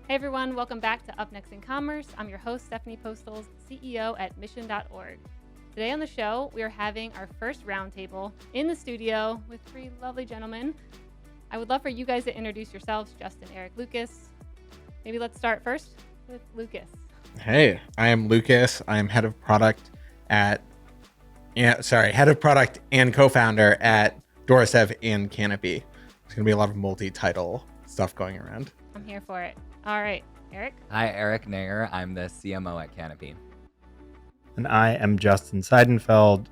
Hey everyone, welcome back to Up Next in Commerce. I'm your host, Stephanie Postles, CEO at mission.org. Today on the show, we are having our first roundtable in the studio with three lovely gentlemen. I would love for you guys to introduce yourselves, Justin, Eric, Lucas. Maybe let's start first with Lucas. Hey, I am Lucas. I am head of product and co-founder at Doris Dev and Canopy. There's going to be a lot of multi-title stuff going around. I'm here for it. All right, Eric. Hi, Eric Nanger. I'm the CMO at Canopy. And I am Justin Seidenfeld,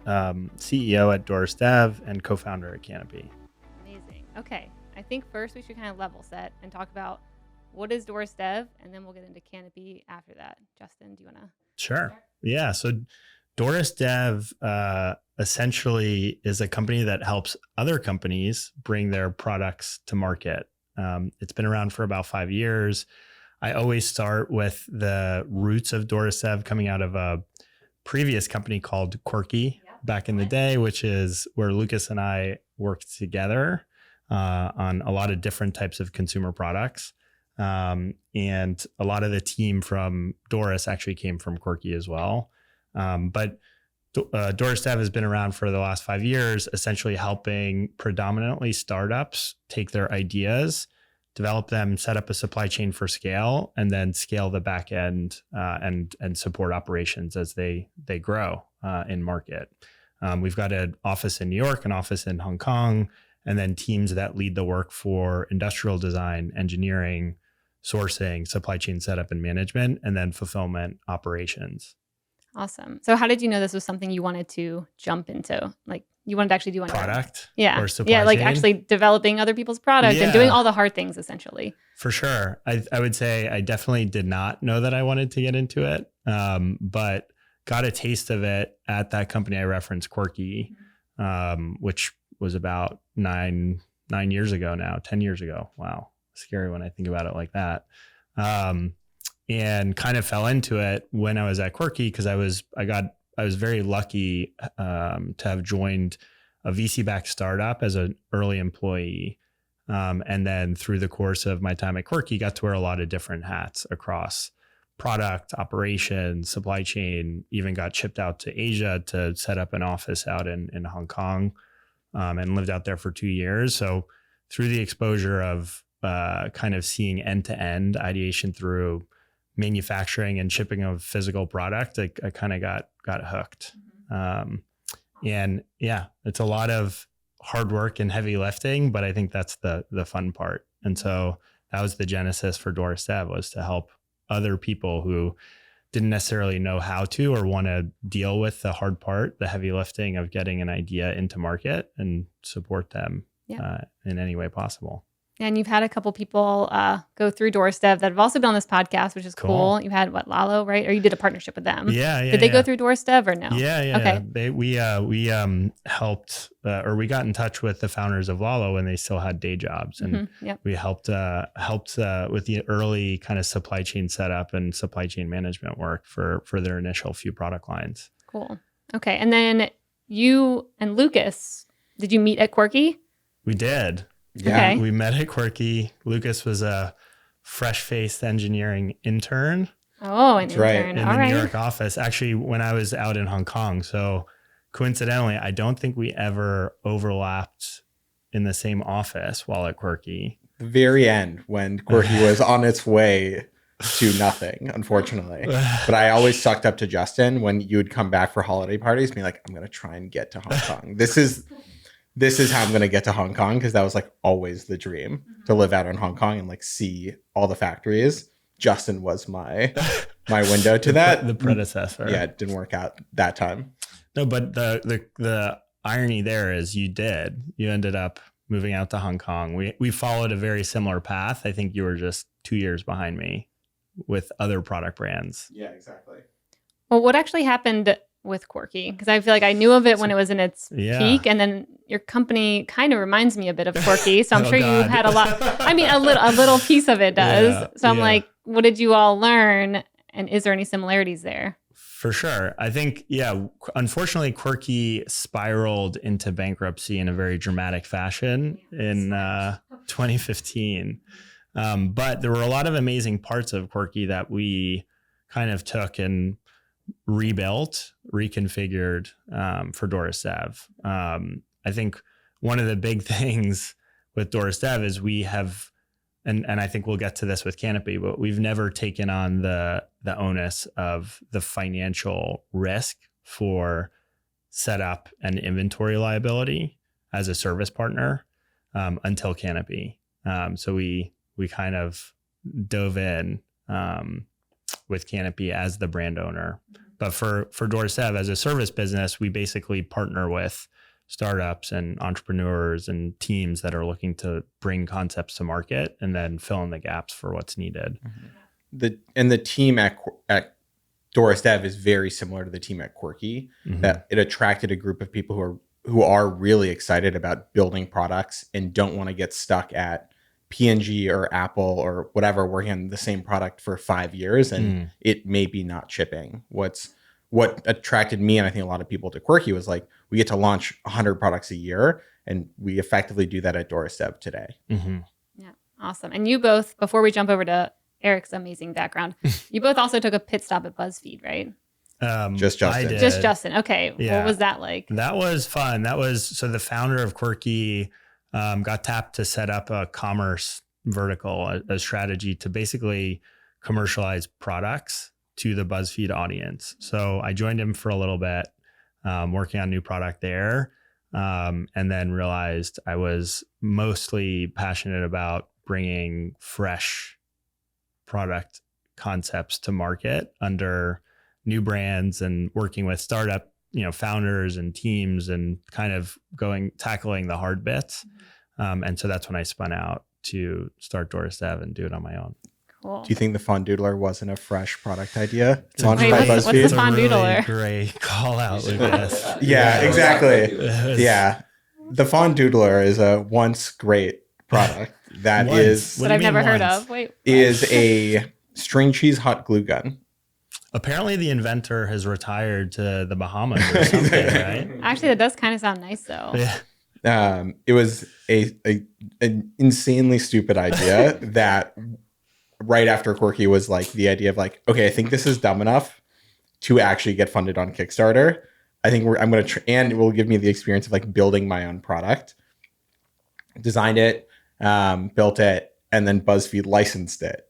CEO at Doris Dev and co-founder at Canopy. Amazing. Okay, I think first we should kind of level set and talk about what is Doris Dev, and then we'll get into Canopy after that. Justin, do you want to? Sure. Yeah. So Doris Dev essentially is a company that helps other companies bring their products to market. It's been around for about 5 years. I always start with the roots of Doris Dev coming out of a previous company called Quirky back in the day, which is where Lucas and I worked together on a lot of different types of consumer products. And a lot of the team from Doris actually came from Quirky as well. But Doris Dev has been around for the last 5 years, essentially helping predominantly startups take their ideas, develop them, set up a supply chain for scale, and then scale the back end and support operations as they grow in market. We've got an office in New York, an office in Hong Kong, and then teams that lead the work for industrial design, engineering, sourcing, supply chain setup and management, and then fulfillment operations. Awesome. So how did you know this was something you wanted to jump into? Like you wanted to actually do on Product? Yeah. Or supply like chain? actually developing other people's product and doing all the hard things essentially. For sure. I would say I definitely did not know that I wanted to get into it, but got a taste of it at that company I referenced, Quirky, which was about 9 years ago now, 10 years ago. Wow. Scary when I think about it like that. And kind of fell into it when I was at Quirky because I was very lucky to have joined a VC-backed startup as an early employee. And then through the course of my time at Quirky, got to wear a lot of different hats across product, operations, supply chain, even got shipped out to Asia to set up an office out in Hong Kong and lived out there for 2 years. So through the exposure of kind of seeing end-to-end ideation through manufacturing and shipping of physical product, I kind of got hooked. And yeah, it's a lot of hard work and heavy lifting, but I think that's the fun part. And so that was the genesis for Doris Dev, was to help other people who didn't necessarily know how to or want to deal with the hard part, the heavy lifting of getting an idea into market, and support them in any way possible. And you've had a couple people go through Doris Dev that have also been on this podcast, which is cool. You had Lalo, right? Or you did a partnership with them. Yeah. Did they go through Doris Dev or no? Yeah. Okay. We helped, or we got in touch with the founders of Lalo when they still had day jobs, and we helped with the early kind of supply chain setup and supply chain management work for their initial few product lines. Cool. Okay. And then you and Lucas, did you meet at Quirky? We did. Yeah, Okay. We met at Quirky. Lucas was a fresh-faced engineering intern. Oh, an That's right. intern. In All the right. New York office, actually, when I was out in Hong Kong. So coincidentally, I don't think we ever overlapped in the same office while at Quirky. The very end, when Quirky was on its way to nothing, unfortunately. But I always sucked up to Justin when you would come back for holiday parties, being like, I'm going to try and get to Hong Kong. This is how I'm going to get to Hong Kong, because that was like always the dream, to live out in Hong Kong and like see all the factories. Justin was my window to that. The predecessor. Yeah, it didn't work out that time. No, but the irony there is you ended up moving out to Hong Kong. We followed a very similar path. I think you were just 2 years behind me with other product brands. Yeah, exactly. Well, what actually happened with Quirky? Because I feel like I knew of it when it was in its peak, and then your company kind of reminds me a bit of Quirky. So I'm sure you had a lot. I mean, a little piece of it does. Yeah, so I'm like, what did you all learn? And is there any similarities there? For sure. I think, unfortunately, Quirky spiraled into bankruptcy in a very dramatic fashion in 2015. But there were a lot of amazing parts of Quirky that we kind of took and rebuilt, reconfigured for Doris Dev. I think one of the big things with Doris Dev is we have, and I think we'll get to this with Canopy, but we've never taken on the onus of the financial risk for setup and inventory liability as a service partner until Canopy. So we kind of dove in with Canopy as the brand owner. But for Doris Dev as a service business, we basically partner with startups and entrepreneurs and teams that are looking to bring concepts to market and then fill in the gaps for what's needed. The team at Doris Dev is very similar to the team at Quirky. That it attracted a group of people who are really excited about building products and don't want to get stuck at P&G or Apple or whatever working on the same product for 5 years and it may be not shipping. What attracted me, and I think a lot of people, to Quirky was like, we get to launch 100 products a year, and we effectively do that at Doris Dev today. Yeah, awesome. And you both, before we jump over to Eric's amazing background, you both also took a pit stop at BuzzFeed, right? Just Justin. I did. Just Justin. Okay. Yeah. What was that like? That was fun. So the founder of Quirky got tapped to set up a commerce vertical, a strategy to basically commercialize products to the BuzzFeed audience. So I joined him for a little bit, working on new product there, and then realized I was mostly passionate about bringing fresh product concepts to market under new brands and working with startup, founders and teams and kind of tackling the hard bits. And so that's when I spun out to start Doris Dev and do it on my own. Cool. Do you think the Fondoodler wasn't a fresh product idea Wait, launched by what's the BuzzFeed? Fondoodler? Really great call out, Lucas. Yeah, exactly. Yeah. The Fondoodler is a once great product that Once. is That I've never heard once? of. Wait. is a string cheese hot glue gun. Apparently the inventor has retired to the Bahamas or something, right? Actually, that does kind of sound nice though. Yeah. It was an insanely stupid idea that right after Quirky was like the idea of like, okay, I think this is dumb enough to actually get funded on Kickstarter. I think I'm going to, and it will give me the experience of like building my own product. Designed it, built it, and then BuzzFeed licensed it.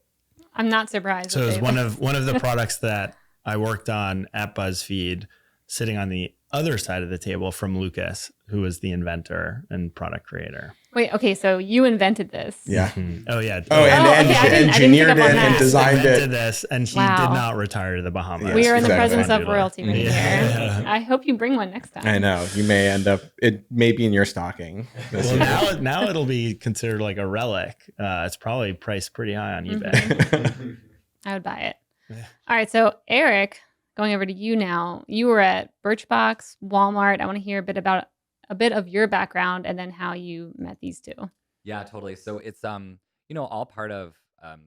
I'm not surprised. So that it was they- one of the products that I worked on at BuzzFeed, sitting on the other side of the table from Lucas, who was the inventor and product creator. Wait, okay, so you invented this. Yeah. Oh yeah. Oh, and okay, I didn't pick engineered up it on and that. designed Invented it. this, and he Wow. did not retire to the Bahamas. We are in the exactly. presence of Fondoodler. royalty right Yeah. here. I hope you bring one next time. I know. You may end up, it may be in your stocking. this Well, year. now it'll be considered like a relic. It's probably priced pretty high on eBay. I would buy it. Yeah. All right, so Eric, going over to you now. You were at Birchbox, Walmart. I want to hear a bit of your background and then how you met these two. Yeah, totally. So it's all part of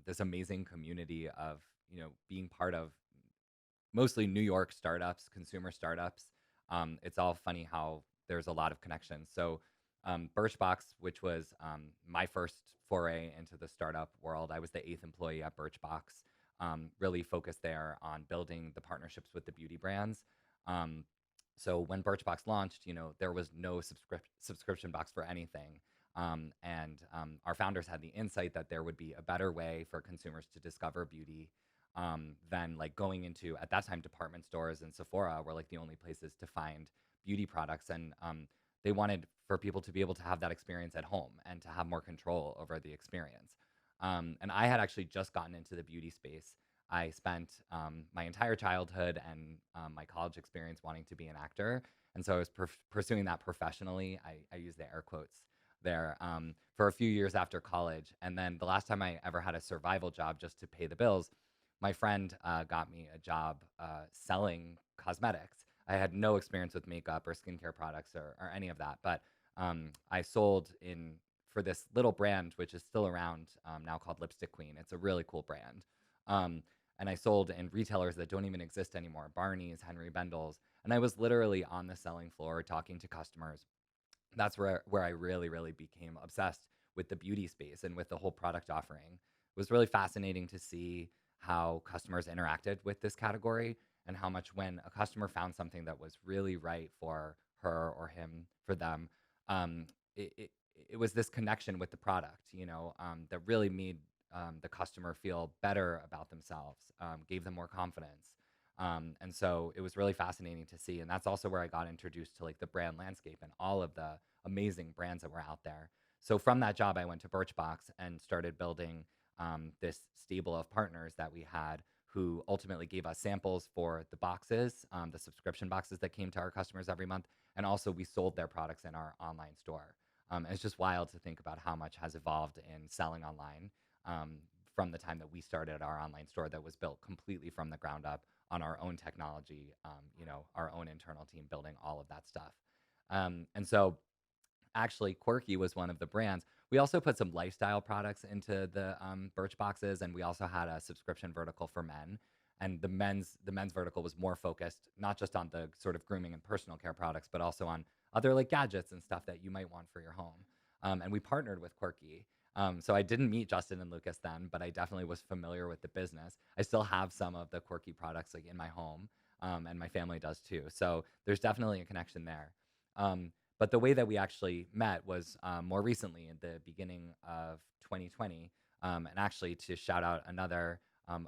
this amazing community of being part of mostly New York startups, consumer startups. It's all funny how there's a lot of connections. So Birchbox, which was my first foray into the startup world, I was the 8th employee at Birchbox. Really focused there on building the partnerships with the beauty brands. So when Birchbox launched, there was no subscription box for anything. And our founders had the insight that there would be a better way for consumers to discover beauty than like going into, at that time, department stores and Sephora were like the only places to find beauty products. And they wanted for people to be able to have that experience at home and to have more control over the experience. And I had actually just gotten into the beauty space. I spent my entire childhood and my college experience wanting to be an actor. And so I was pursuing that professionally. I use the air quotes there for a few years after college. And then the last time I ever had a survival job just to pay the bills, my friend got me a job selling cosmetics. I had no experience with makeup or skincare products or any of that. But I sold for this little brand, which is still around now, called Lipstick Queen. It's a really cool brand. And I sold in retailers that don't even exist anymore, Barney's, Henry Bendel's. And I was literally on the selling floor talking to customers. That's where I really, really became obsessed the beauty space and with the whole product offering. It was really fascinating to see how customers interacted with this category, and how much when a customer found something that was really right for her or him, for them, um, it, it, it was this connection with the product, that really made the customer feel better about themselves, gave them more confidence. And so it was really fascinating to see. And that's also where I got introduced to like the brand landscape and all of the amazing brands that were out there. So from that job, I went to Birchbox and started building this stable of partners that we had, who ultimately gave us samples for the boxes, the subscription boxes that came to our customers every month. And also we sold their products in our online store. It's just wild to think about how much has evolved in selling online, from the time that we started our online store that was built completely from the ground up on our own technology, our own internal team building all of that stuff. And so actually, Quirky was one of the brands. We also put some lifestyle products into the Birch boxes, and we also had a subscription vertical for men. And the men's vertical was more focused not just on the sort of grooming and personal care products, but also on other like gadgets and stuff that you might want for your home. And we partnered with Quirky. So I didn't meet Justin and Lucas then, but I definitely was familiar with the business. I still have some of the Quirky products like in my home, and my family does too. So there's definitely a connection there. But the way that we actually met was more recently, in the beginning of 2020. And actually, to shout out another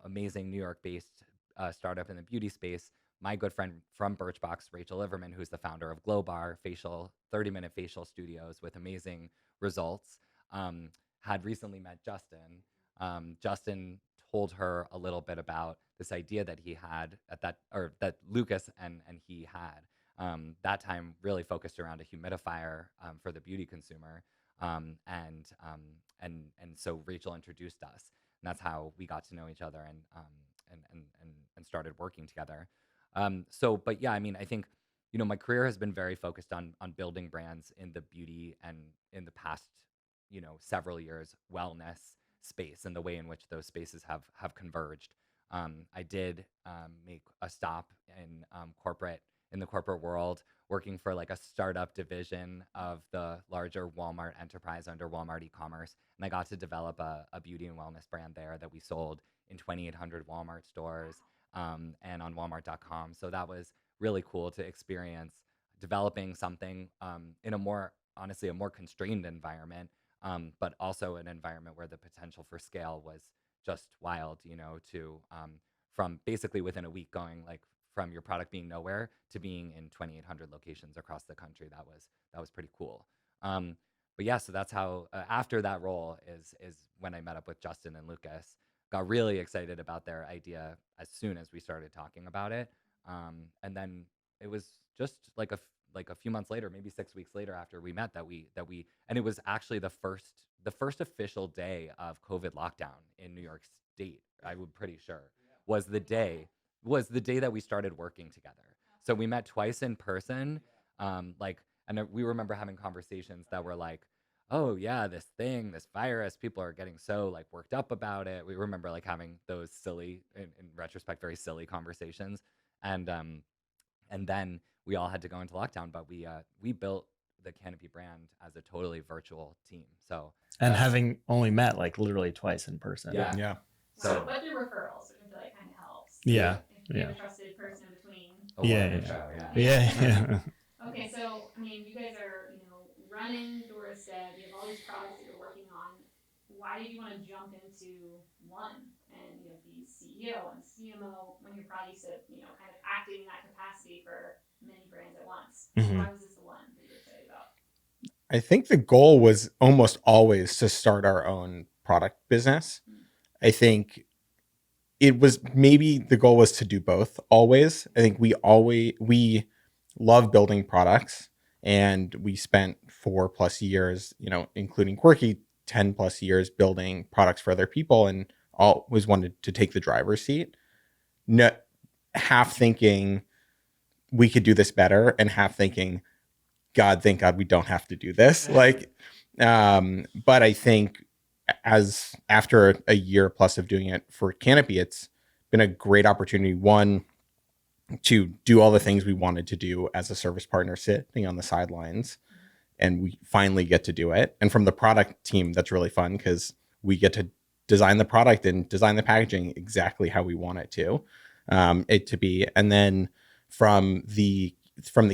amazing New York-based startup in the beauty space, my good friend from Birchbox, Rachel Liverman, who's the founder of Glow Bar, 30-minute facial studios with amazing results, had recently met Justin. Justin told her a little bit about this idea that he had that Lucas and he had. That time really focused around a humidifier for the beauty consumer, and so Rachel introduced us, and that's how we got to know each other and started working together. But yeah, I mean, I think my career has been very focused on building brands in the beauty and, in the past several years, wellness space, and the way in which those spaces have converged. I did make a stop in the corporate world, working for like a startup division of the larger Walmart enterprise under Walmart e-commerce. And I got to develop a beauty and wellness brand there that we sold in 2,800 Walmart stores, and on Walmart.com. So that was really cool to experience developing something in a more constrained environment, but also an environment where the potential for scale was just wild, from basically within a week going like from your product being nowhere to being in 2,800 locations across the country. That was pretty cool. But yeah, so that's how after that role is when I met up with Justin and Lucas. Got really excited about their idea as soon as we started talking about it, and then it was just like a few months later, maybe 6 weeks later after we met, that we and it was actually the first official day of COVID lockdown in New York State. I would pretty sure was the day that we started working together. So we met twice in person, and we remember having conversations that were like, oh yeah, this virus, people are getting so like worked up about it. We remember like having those silly, in retrospect, very silly conversations. And then we all had to go into lockdown, but we built the Canopy brand as a totally virtual team. So And having only met like literally twice in person. Yeah. So, but through referrals, which I feel like kind of helps. Yeah. If you have a trusted person in between. Yeah. Okay, so I mean, you guys are running Doris Dev. You have all these products that you're working on. Why did you want to jump into one and be CEO and CMO when you're probably used to kind of acting in that capacity for many brands at once? Mhm. Why was this the one that you're excited about? I think the goal was almost always to start our own product business. I think it was maybe the goal was to do both always. I think we love building products, and we spent 4+ years, including Quirky, 10+ years building products for other people, and always wanted to take the driver's seat. No, half thinking we could do this better, and half thinking, God, thank God we don't have to do this. But I think as after a year plus of doing it for Canopy, it's been a great opportunity, one, to do all the things we wanted to do as a service partner sitting on the sidelines, and we finally get to do it. And from the product team, that's really fun because we get to design the product and design the packaging exactly how we want it to be. And then from the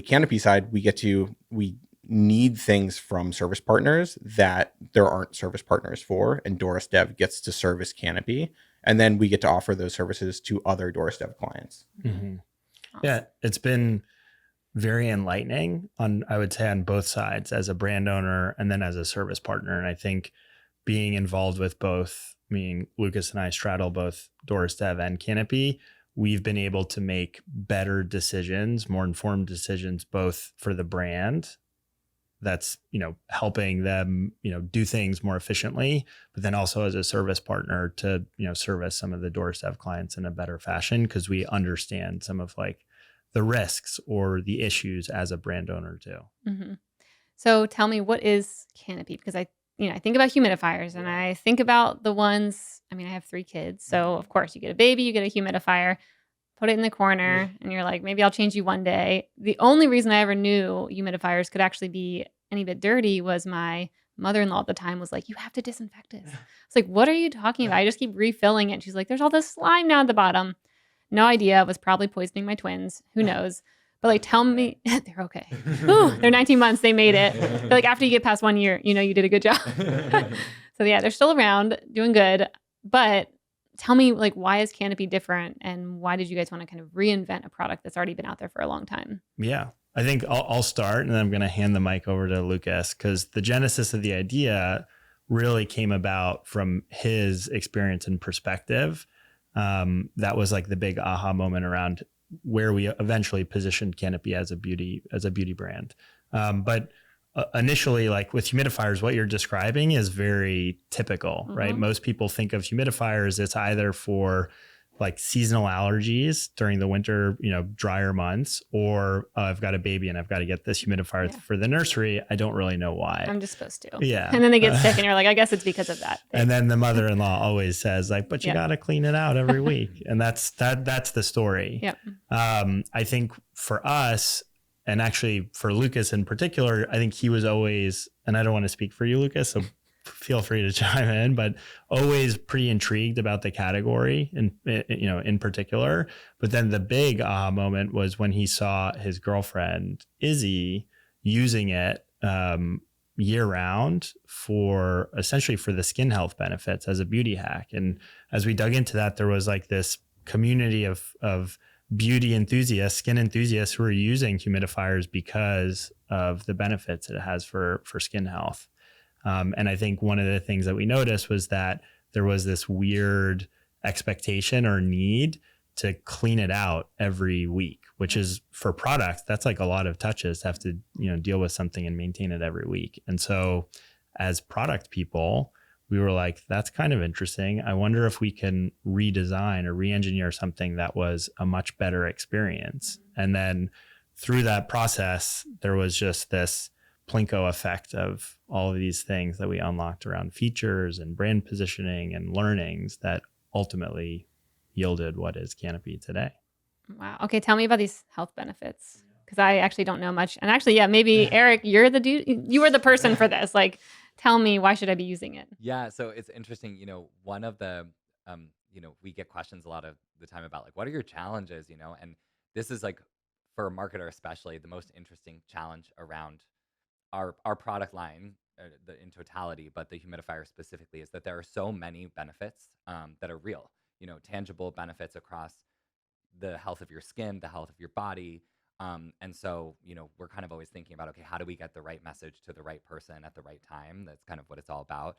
Canopy side, we need things from service partners that there aren't service partners for, and Doris Dev gets to service Canopy, and then we get to offer those services to other Doris Dev clients. Mm-hmm. Yeah, it's been very enlightening I would say on both sides, as a brand owner and then as a service partner. And I think being involved with both, meaning Lucas and I straddle both Doris Dev and Canopy, we've been able to make better decisions, more informed decisions, both for the brand that's, helping them, do things more efficiently, but then also as a service partner to, service some of the Doris Dev clients in a better fashion, because we understand some of like the risks or the issues as a brand owner too. Mm-hmm. So tell me, what is Canopy? Because I think about humidifiers, and I think about the ones, I have 3 kids. So of course you get a baby, you get a humidifier, put it in the corner, and you're like, maybe I'll change you one day. The only reason I ever knew humidifiers could actually be any bit dirty was my mother-in-law at the time was like, you have to disinfect it. It's like, what are you talking about? I just keep refilling it. She's like, there's all this slime down at the bottom. No idea. It was probably poisoning my twins. Who knows? But like, tell me, they're okay. Ooh, they're 19 months. They made it. But like after you get past 1 year, you did a good job. So yeah, they're still around, doing good. But tell me, like, why is Canopy different, and why did you guys want to kind of reinvent a product that's already been out there for a long time? Yeah, I think I'll start, and then I'm going to hand the mic over to Lucas, because the genesis of the idea really came about from his experience and perspective. That was like the big aha moment around where we eventually positioned Canopy as a beauty brand. But initially, like with humidifiers, what you're describing is very typical, right? Most people think of humidifiers, it's either for like seasonal allergies during the winter, drier months, or I've got a baby and I've got to get this humidifier for the nursery. I don't really know why. I'm just supposed to. Yeah. And then they get sick and you're like, I guess it's because of that. And then the mother-in-law always says like, but you got to clean it out every week. And that's the story. Yep. I think for us, and actually for Lucas in particular, I think he was always, and I don't want to speak for you, Lucas, so feel free to chime in, but always pretty intrigued about the category in particular. But then the big aha moment was when he saw his girlfriend Izzy using it year round for the skin health benefits as a beauty hack. And as we dug into that, there was like this community of beauty enthusiasts, skin enthusiasts who are using humidifiers because of the benefits it has for skin health. And I think one of the things that we noticed was that there was this weird expectation or need to clean it out every week, which is for products, that's like a lot of touches to have to, deal with something and maintain it every week. And so as product people, we were like, that's kind of interesting. I wonder if we can redesign or re-engineer something that was a much better experience. And then through that process, there was just this Plinko effect of all of these things that we unlocked around features and brand positioning and learnings that ultimately yielded what is Canopy today. Wow. Okay. Tell me about these health benefits, because I actually don't know much. And actually, maybe Eric, you're the dude. You were the person for this. Like, tell me, why should I be using it? Yeah. So it's interesting. One of the, we get questions a lot of the time about like, what are your challenges? And this is like, for a marketer especially, the most interesting challenge around our product line in totality, but the humidifier specifically, is that there are so many benefits that are real, tangible benefits across the health of your skin, the health of your body. And so, we're kind of always thinking about, okay, how do we get the right message to the right person at the right time? That's kind of what it's all about.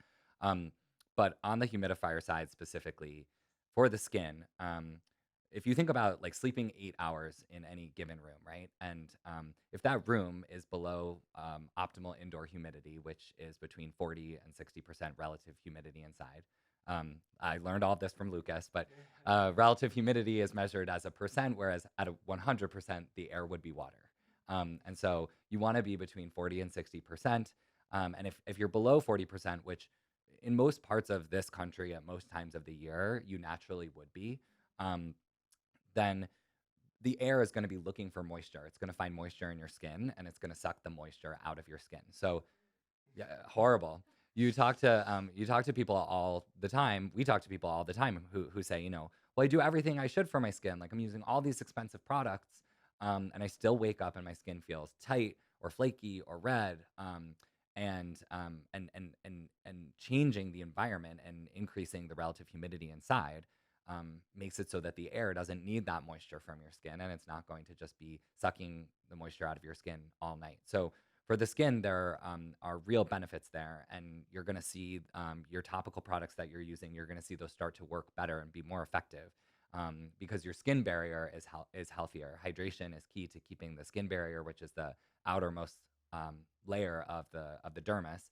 But on the humidifier side specifically, for the skin, if you think about like sleeping 8 hours in any given room, right? And if that room is below optimal indoor humidity, which is between 40 and 60% relative humidity inside, I learned all of this from Lucas, but relative humidity is measured as a percent, whereas at a 100%, the air would be water. And so you want to be between 40 and 60%. And if you're below 40%, which in most parts of this country at most times of the year, you naturally would be, then the air is going to be looking for moisture. It's going to find moisture in your skin, and it's going to suck the moisture out of your skin. So yeah, horrible. You talk to people all the time. We talk to people all the time who say, well, I do everything I should for my skin. Like I'm using all these expensive products, and I still wake up and my skin feels tight or flaky or red. And changing the environment and increasing the relative humidity inside makes it so that the air doesn't need that moisture from your skin, and it's not going to just be sucking the moisture out of your skin all night. So for the skin, there are real benefits there, and you're going to see your topical products that you're using. You're going to see those start to work better and be more effective because your skin barrier is healthier. Hydration is key to keeping the skin barrier, which is the outermost layer of the dermis.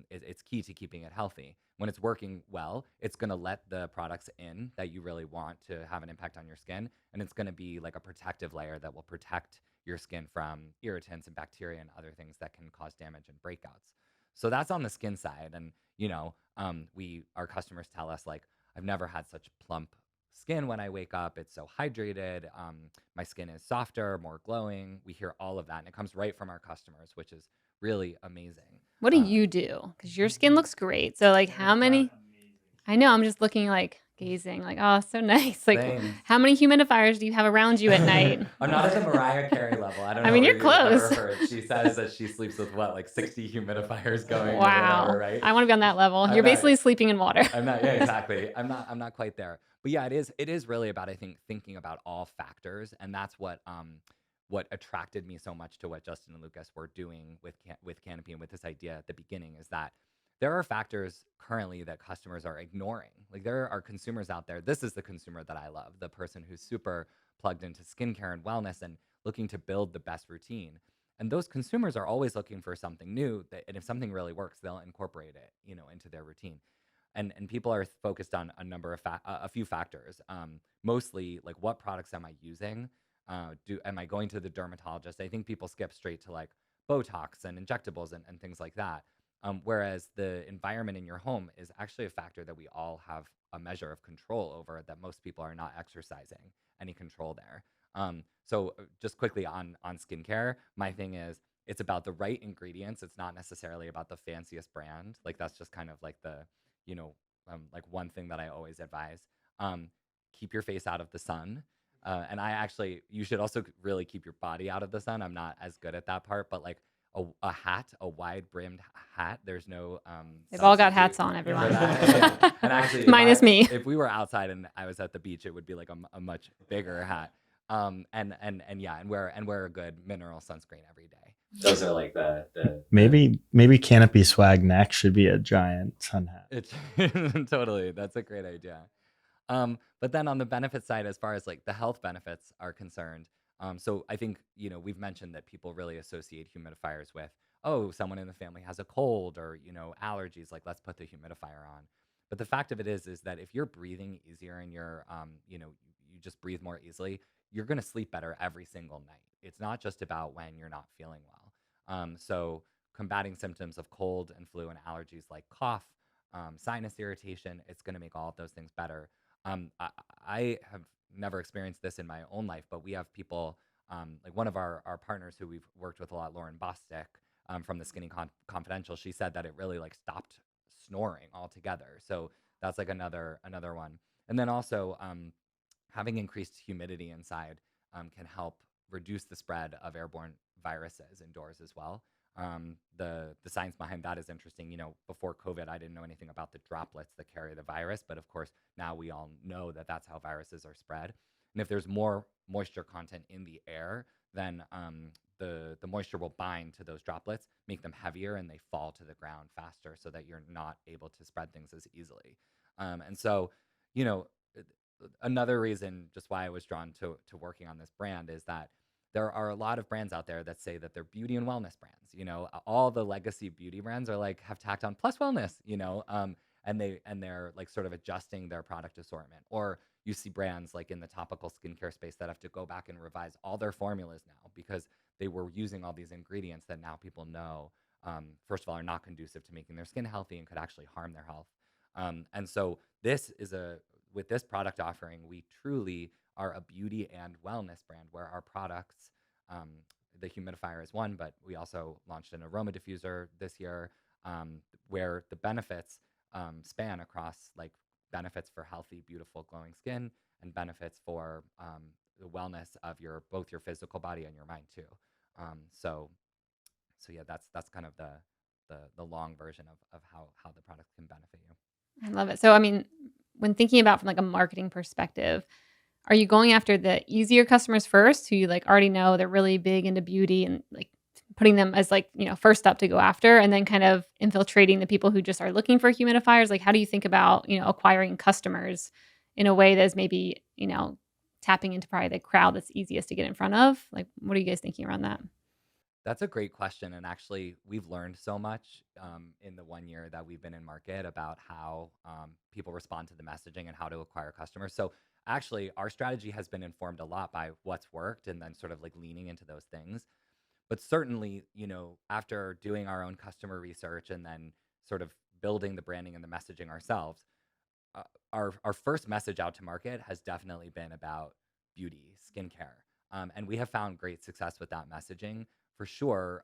It's key to keeping it healthy. When it's working well, it's going to let the products in that you really want to have an impact on your skin, and it's going to be like a protective layer that will protect your skin from irritants and bacteria and other things that can cause damage and breakouts. So that's on the skin side. And our customers tell us, like, I've never had such plump skin when I wake up. It's so hydrated. My skin is softer, more glowing. We hear all of that, and it comes right from our customers, which is really amazing. What do you do? Because your skin looks great. So like how many? I know, I'm just looking like gazing like, oh, so nice. Like Thanks. how many humidifiers do you have around you at night? I'm not at the Mariah Carey level. I don't know. I mean, you're if you've ever close. heard. She says that she sleeps with like 60 humidifiers going. Wow. Or whatever, right? I want to be on that level. I'm You're not- basically sleeping in water. I'm not. Yeah, exactly. I'm not quite there. But yeah, it is really about, I think, thinking about all factors, and that's what attracted me so much to what Justin and Lucas were doing with Canopy and with this idea at the beginning, is that there are factors currently that customers are ignoring. Like there are consumers out there. This is the consumer that I love, the person who's super plugged into skincare and wellness and looking to build the best routine. And those consumers are always looking for something new, and if something really works, they'll incorporate it, into their routine. And people are focused on a few factors. Mostly like, what products am I using? Am I going to the dermatologist? I think people skip straight to like Botox and injectables and things like that. Whereas the environment in your home is actually a factor that we all have a measure of control over, that most people are not exercising any control there. So just quickly on skincare, my thing is, it's about the right ingredients. It's not necessarily about the fanciest brand. Like that's just kind of like like one thing that I always advise. Keep your face out of the sun. And you should also really keep your body out of the sun. I'm not as good at that part, but like a wide brimmed hat, there's no They've all got substitute hats on, for everyone. that. Yeah. And actually, Minus me. If we were outside and I was at the beach, it would be like a much bigger hat. And wear a good mineral sunscreen every day. Those are like the Maybe Canopy Swag next should be a giant sun hat. Totally, that's a great idea. But then on the benefit side, as far as like the health benefits are concerned, so I think, we've mentioned that people really associate humidifiers with, oh, someone in the family has a cold or, allergies, like let's put the humidifier on. But the fact of it is that if you're breathing easier and you just breathe more easily, you're going to sleep better every single night. It's not just about when you're not feeling well. So combating symptoms of cold and flu and allergies like cough, sinus irritation, it's going to make all of those things better. I have never experienced this in my own life, but we have people, like one of our partners who we've worked with a lot, Lauren Bostic, from the Skinny Confidential, she said that it really like stopped snoring altogether. So that's like another one. And then also having increased humidity inside can help reduce the spread of airborne viruses indoors as well. The science behind that is interesting. Before COVID, I didn't know anything about the droplets that carry the virus, but of course now we all know that that's how viruses are spread. And if there's more moisture content in the air, then the moisture will bind to those droplets, make them heavier, and they fall to the ground faster, so that you're not able to spread things as easily. And so, another reason just why I was drawn to working on this brand is that there are a lot of brands out there that say that they're beauty and wellness brands. All the legacy beauty brands are like, have tacked on plus wellness, and they're like sort of adjusting their product assortment. Or you see brands like in the topical skincare space that have to go back and revise all their formulas now because they were using all these ingredients that now people know, first of all, are not conducive to making their skin healthy and could actually harm their health. And so this is a with this product offering, we truly are a beauty and wellness brand where our products, the humidifier is one, but we also launched an aroma diffuser this year, where the benefits span across like benefits for healthy, beautiful, glowing skin and benefits for the wellness of both your physical body and your mind too. So yeah, that's kind of the long version of how the product can benefit you. I love it. So, I mean, when thinking about from like a marketing perspective, are you going after the easier customers first who you like already know they're really big into beauty and like putting them as like, first up to go after and then kind of infiltrating the people who just are looking for humidifiers? Like, how do you think about, acquiring customers in a way that is maybe, tapping into probably the crowd that's easiest to get in front of? Like, what are you guys thinking around that? That's a great question. And actually, we've learned so much in the 1 year that we've been in market about how people respond to the messaging and how to acquire customers. So actually, our strategy has been informed a lot by what's worked and then sort of like leaning into those things. But certainly, after doing our own customer research and then sort of building the branding and the messaging ourselves, uh, our first message out to market has definitely been about beauty, skincare, and we have found great success with that messaging for sure.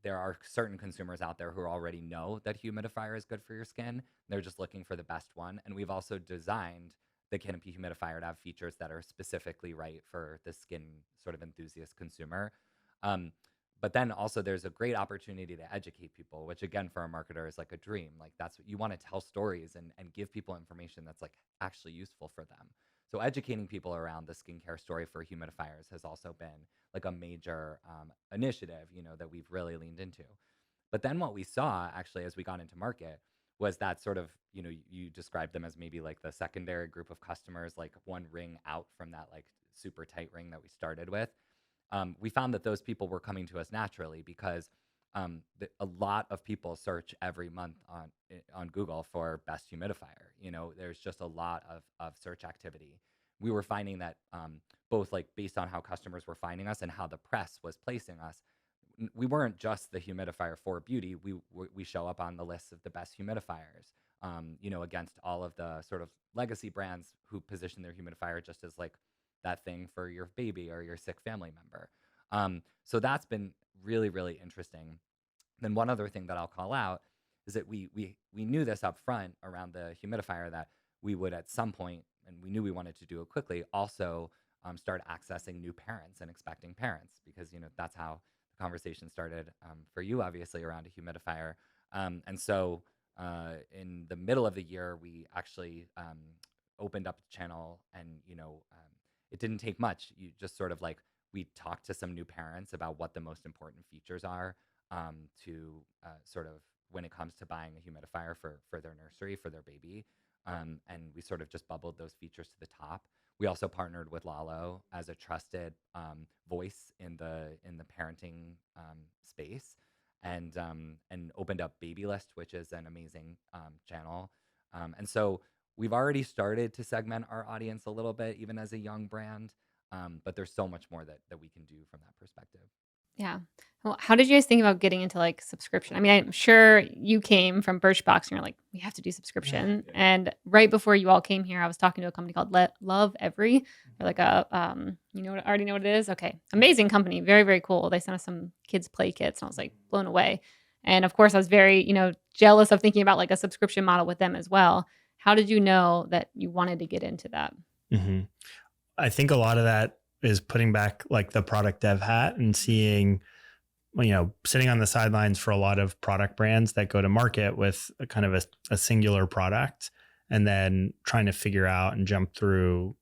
There are certain consumers out there who already know that humidifier is good for your skin. They're just looking for the best one, and we've also designed the Canopy humidifier to have features that are specifically right for the skin sort of enthusiast consumer. Um, but then also there's a great opportunity to educate people, which again for a marketer is like a dream. Like that's what you want to tell stories and give people information that's like actually useful for them. So educating people around the skincare story for humidifiers has also been like a major initiative, that we've really leaned into. But then what we saw actually as we got into market was that sort of, you described them as maybe like the secondary group of customers, like one ring out from that like super tight ring that we started with. We found that those people were coming to us naturally because a lot of people search every month on Google for best humidifier. There's just a lot of search activity. We were finding that both like based on how customers were finding us and how the press was placing us, we weren't just the humidifier for beauty. We show up on the list of the best humidifiers. Against all of the sort of legacy brands who position their humidifier just as like that thing for your baby or your sick family member. So that's been really, really interesting. Then one other thing that I'll call out is that we knew this up front around the humidifier that we would at some point, and we knew we wanted to do it quickly, also start accessing new parents and expecting parents because that's how the conversation started for you, obviously, around a humidifier. And so in the middle of the year, we actually opened up the channel and it didn't take much. You just sort of like we talked to some new parents about what the most important features are to sort of when it comes to buying a humidifier for their nursery for their baby, and we sort of just bubbled those features to the top. We also partnered with Lalo as a trusted voice in the parenting space, and opened up Babylist, which is an amazing channel, and so we've already started to segment our audience a little bit, even as a young brand. But there's so much more that we can do from that perspective. Yeah. Well, how did you guys think about getting into like subscription? I mean, I'm sure you came from Birchbox and you're like, we have to do subscription. Yeah. And right before you all came here, I was talking to a company called Love Every, or like already know what it is? Okay. Amazing company. Very, very cool. They sent us some kids play kits and I was like blown away. And of course I was very, jealous of thinking about like a subscription model with them as well. How did you know that you wanted to get into that? Mm-hmm. I think a lot of that is putting back like the product dev hat and seeing, sitting on the sidelines for a lot of product brands that go to market with a kind of a singular product and then trying to figure out and jump through,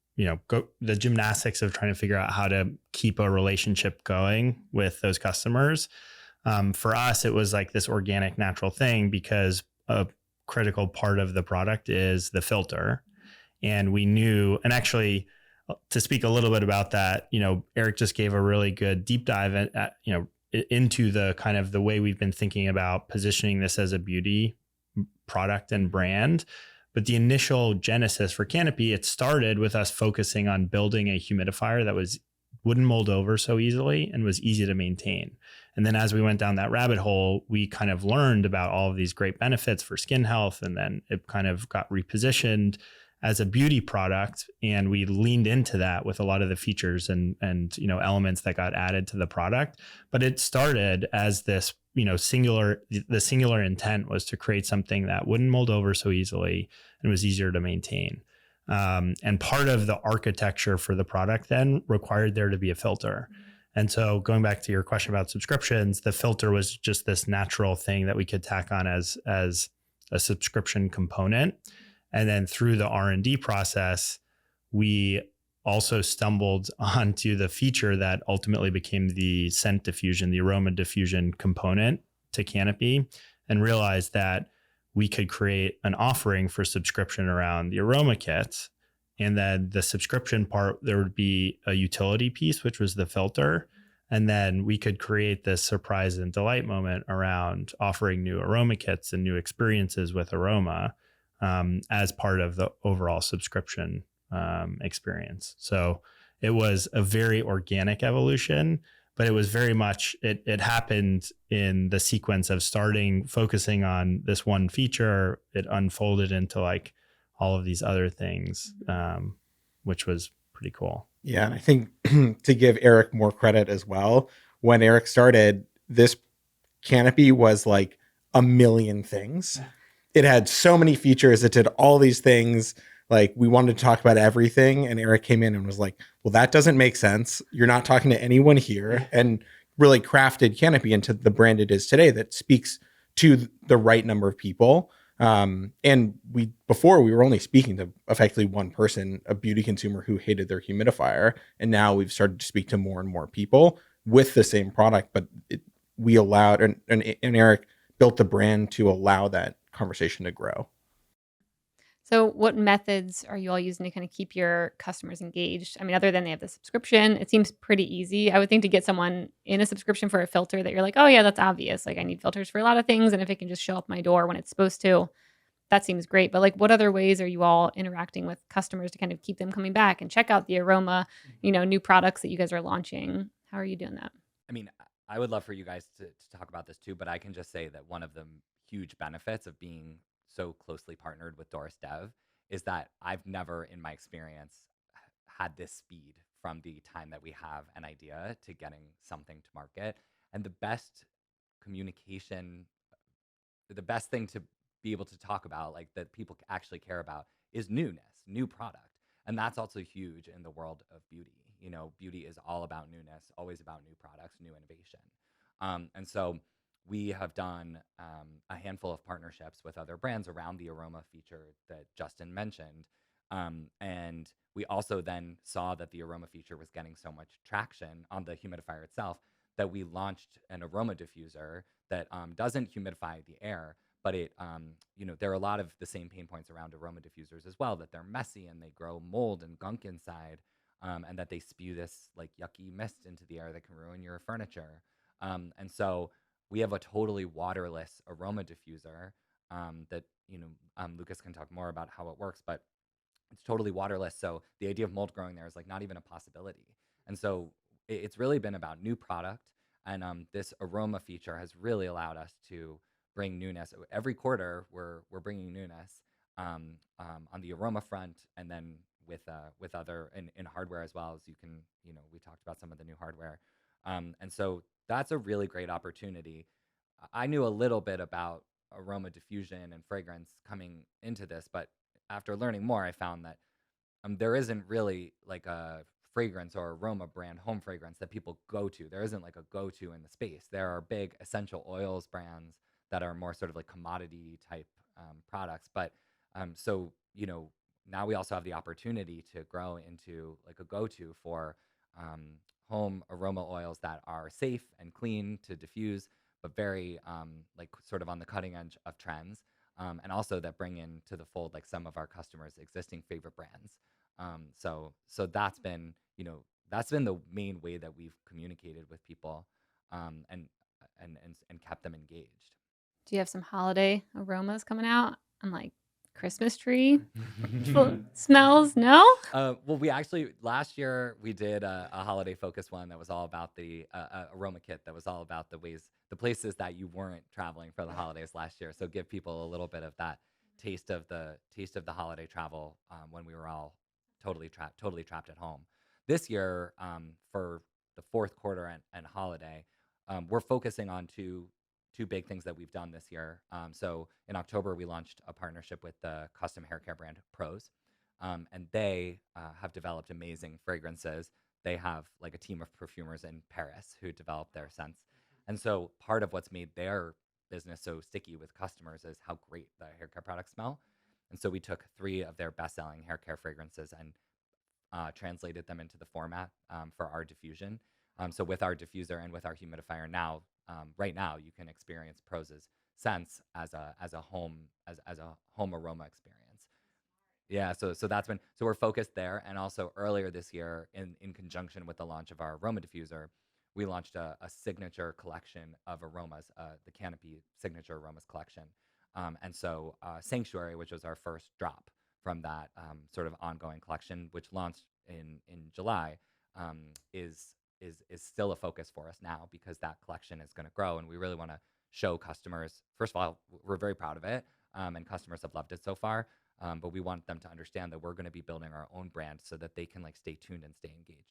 go the gymnastics of trying to figure out how to keep a relationship going with those customers. For us, it was like this organic, natural thing because a critical part of the product is the filter. And we knew, and actually, to speak a little bit about that, Eric just gave a really good deep dive into the kind of the way we've been thinking about positioning this as a beauty product and brand. But the initial genesis for Canopy, it started with us focusing on building a humidifier that wouldn't mold over so easily and was easy to maintain. And then as we went down that rabbit hole, we kind of learned about all of these great benefits for skin health. And then it kind of got repositioned as a beauty product, and we leaned into that with a lot of the features and elements that got added to the product. But it started as this the singular intent was to create something that wouldn't mold over so easily and was easier to maintain. And part of the architecture for the product then required there to be a filter. And so going back to your question about subscriptions, the filter was just this natural thing that we could tack on as a subscription component. And then through the R&D process, we also stumbled onto the feature that ultimately became the scent diffusion, the aroma diffusion component to Canopy, and realized that we could create an offering for subscription around the aroma kits. And then the subscription part, there would be a utility piece, which was the filter. And then we could create this surprise and delight moment around offering new aroma kits and new experiences with aroma as part of the overall subscription experience. So it was a very organic evolution, but it was very much, it happened in the sequence of focusing on this one feature. It unfolded into like all of these other things, which was pretty cool. Yeah. And I think to give Eric more credit as well, when Eric started, this Canopy was like a million things. It had so many features. It did all these things. Like we wanted to talk about everything. And Eric came in and was like, well, that doesn't make sense. You're not talking to anyone here. And really crafted Canopy into the brand it is today that speaks to the right number of people. And before we were only speaking to effectively one person, a beauty consumer who hated their humidifier. And now we've started to speak to more and more people with the same product, but we allowed, and Eric built the brand to allow that conversation to grow. So what methods are you all using to kind of keep your customers engaged? I mean, other than they have the subscription, it seems pretty easy. I would think to get someone in a subscription for a filter that you're like, oh yeah, that's obvious. Like I need filters for a lot of things. And if it can just show up my door when it's supposed to, that seems great. But like what other ways are you all interacting with customers to kind of keep them coming back and check out the aroma, new products that you guys are launching? How are you doing that? I mean, I would love for you guys to talk about this too, but I can just say that one of the huge benefits of being so closely partnered with Doris Dev is that I've never in my experience had this speed from the time that we have an idea to getting something to market. And the best communication, the best thing to be able to talk about, like that people actually care about, is newness, new product. And that's also huge in the world of beauty. Beauty is all about newness, always about new products, new innovation. And so we have done a handful of partnerships with other brands around the aroma feature that Justin mentioned. And we also then saw that the aroma feature was getting so much traction on the humidifier itself that we launched an aroma diffuser that doesn't humidify the air, but it, there are a lot of the same pain points around aroma diffusers as well, that they're messy and they grow mold and gunk inside, and that they spew this like yucky mist into the air that can ruin your furniture. And so we have a totally waterless aroma diffuser that, Lucas can talk more about how it works, but it's totally waterless. So the idea of mold growing there is like not even a possibility. And so it's really been about new product. And this aroma feature has really allowed us to bring newness. Every quarter, we're bringing newness on the aroma front, and then with other in hardware as well, as you can, we talked about some of the new hardware. And so that's a really great opportunity. I knew a little bit about aroma diffusion and fragrance coming into this, but after learning more, I found that there isn't really like a fragrance or aroma brand, home fragrance, that people go to. There isn't like a go-to in the space. There are big essential oils brands that are more sort of like commodity type products. But so, now we also have the opportunity to grow into like a go-to for home aroma oils that are safe and clean to diffuse, but very like sort of on the cutting edge of trends, and also that bring into the fold like some of our customers' existing favorite brands. So that's been the main way that we've communicated with people, and kept them engaged. Do you have some holiday aromas coming out? I'm like Christmas tree smells? No? Well, we actually last year we did a holiday focused one that was all about the aroma kit that was all about the places that you weren't traveling for the holidays last year. So give people a little bit of that taste of the holiday travel when we were all totally trapped at home. This year, for the fourth quarter and holiday, we're focusing on two big things that we've done this year. So in October, we launched a partnership with the custom hair care brand Pros, and they have developed amazing fragrances. They have like a team of perfumers in Paris who develop their scents. And so part of what's made their business so sticky with customers is how great the hair care products smell. And so we took 3 of their best-selling hair care fragrances and translated them into the format for our diffusion. So with our diffuser and with our humidifier now, right now, you can experience Pros's scents as a home aroma experience. Yeah, so we're focused there, and also earlier this year, in conjunction with the launch of our aroma diffuser, we launched a signature collection of aromas, the Canopy signature aromas collection, and so Sanctuary, which was our first drop from that sort of ongoing collection, which launched in July, is still a focus for us now because that collection is going to grow, and we really want to show customers. First of all, we're very proud of it, and customers have loved it so far. But we want them to understand that we're going to be building our own brand so that they can like stay tuned and stay engaged.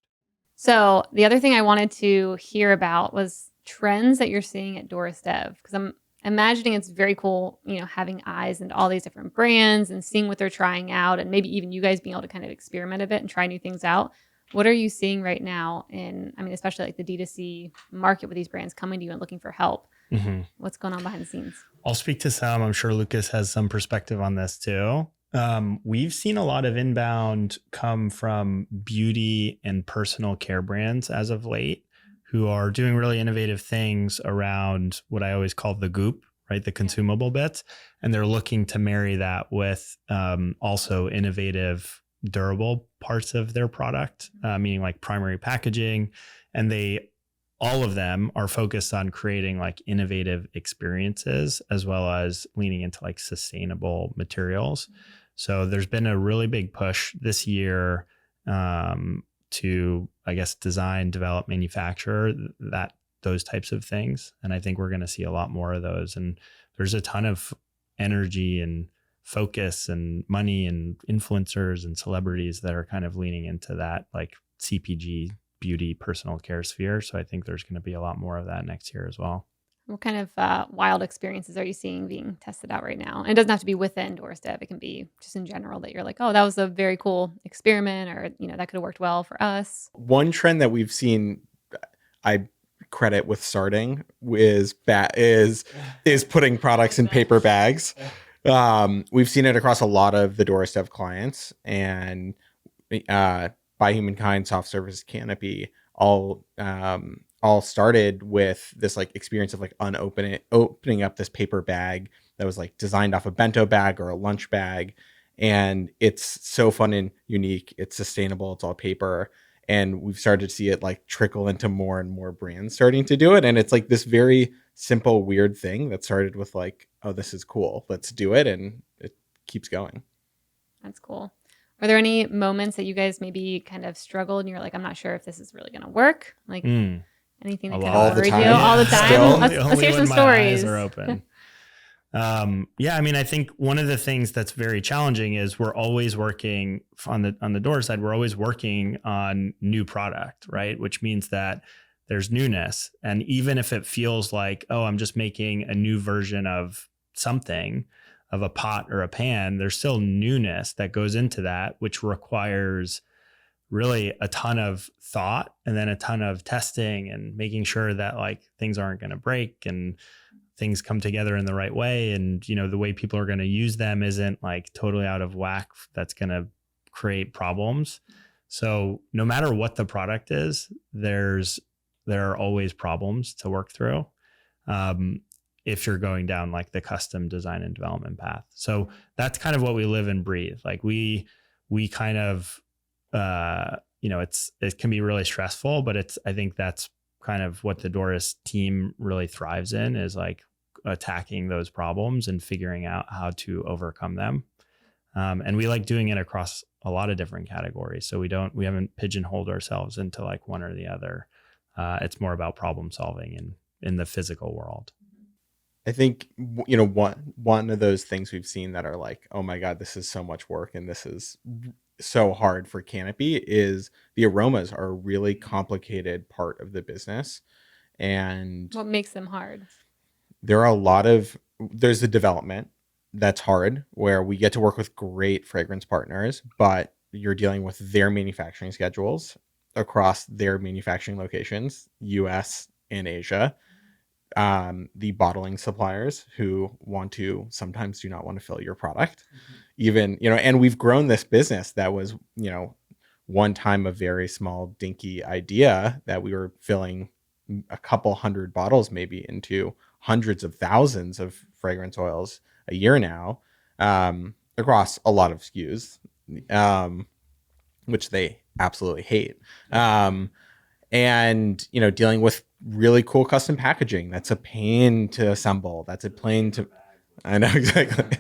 So the other thing I wanted to hear about was trends that you're seeing at Doris Dev, because I'm imagining it's very cool, having eyes into all these different brands and seeing what they're trying out, and maybe even you guys being able to kind of experiment a bit and try new things out. What are you seeing right now especially like the D2C market with these brands coming to you and looking for help? Mm-hmm. What's going on behind the scenes? I'll speak to some. I'm sure Lucas has some perspective on this too. We've seen a lot of inbound come from beauty and personal care brands as of late, who are doing really innovative things around what I always call the goop, right? The consumable bits. And they're looking to marry that with also innovative, durable parts of their product, meaning like primary packaging. And all of them are focused on creating like innovative experiences as well as leaning into like sustainable materials. So there's been a really big push this year to, I guess, design, develop, manufacture those types of things. And I think we're going to see a lot more of those. And there's a ton of energy and focus and money and influencers and celebrities that are kind of leaning into that like CPG, beauty, personal care sphere. So I think there's going to be a lot more of that next year as well. What kind of wild experiences are you seeing being tested out right now? And it doesn't have to be within Doris Dev. It can be just in general that you're like, oh, that was a very cool experiment, or, that could have worked well for us. One trend that we've seen, I credit with starting, is putting products in paper bags. We've seen it across a lot of the Doris Dev clients, and By Humankind, Soft Service, Canopy, all started with this like experience of like opening up this paper bag that was like designed off a bento bag or a lunch bag. And it's so fun and unique. It's sustainable. It's all paper. And we've started to see it like trickle into more and more brands starting to do it. And it's like this very simple, weird thing that started with like, oh, this is cool. Let's do it. And it keeps going. That's cool. Are there any moments that you guys maybe kind of struggled and you're like, I'm not sure if this is really going to work? Like anything that kind of worried you all the time? Still, let's hear some stories. Eyes are open. I think one of the things that's very challenging is we're always working on the door side. We're always working on new product, right? Which means that there's newness. And even if it feels like, oh, I'm just making a new version of something, of a pot or a pan, there's still newness that goes into that, which requires really a ton of thought and then a ton of testing and making sure that like things aren't going to break and things come together in the right way. And, the way people are going to use them isn't like totally out of whack. That's going to create problems. So no matter what the product is, there are always problems to work through. If you're going down like the custom design and development path. So that's kind of what we live and breathe. Like we kind of, it can be really stressful, but I think that's kind of what the Doris team really thrives in, is like attacking those problems and figuring out how to overcome them. And we like doing it across a lot of different categories. So we haven't pigeonholed ourselves into like one or the other. It's more about problem solving in the physical world. I think one of those things we've seen that are like, oh my God, this is so much work and this is so hard for Canopy is the aromas are a really complicated part of the business. And What makes them hard? there are there's the development that's hard where we get to work with great fragrance partners, but you're dealing with their manufacturing schedules across their manufacturing locations, US and Asia. The bottling suppliers who sometimes do not want to fill your product, even, and we've grown this business that was, one time a very small dinky idea that we were filling a couple hundred bottles maybe into hundreds of thousands of fragrance oils a year now, across a lot of SKUs, which they absolutely hate. And, dealing with really cool custom packaging. That's a pain to assemble. I know exactly.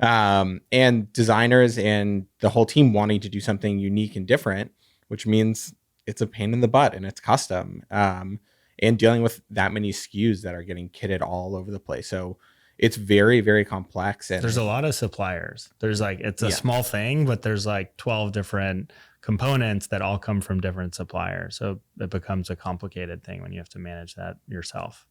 And designers and the whole team wanting to do something unique and different, which means it's a pain in the butt and it's custom. And dealing with that many SKUs that are getting kitted all over the place. So it's very, very complex. And there's a lot of suppliers. There's it's a small thing, but there's 12 different components that all come from different suppliers. So it becomes a complicated thing when you have to manage that yourself.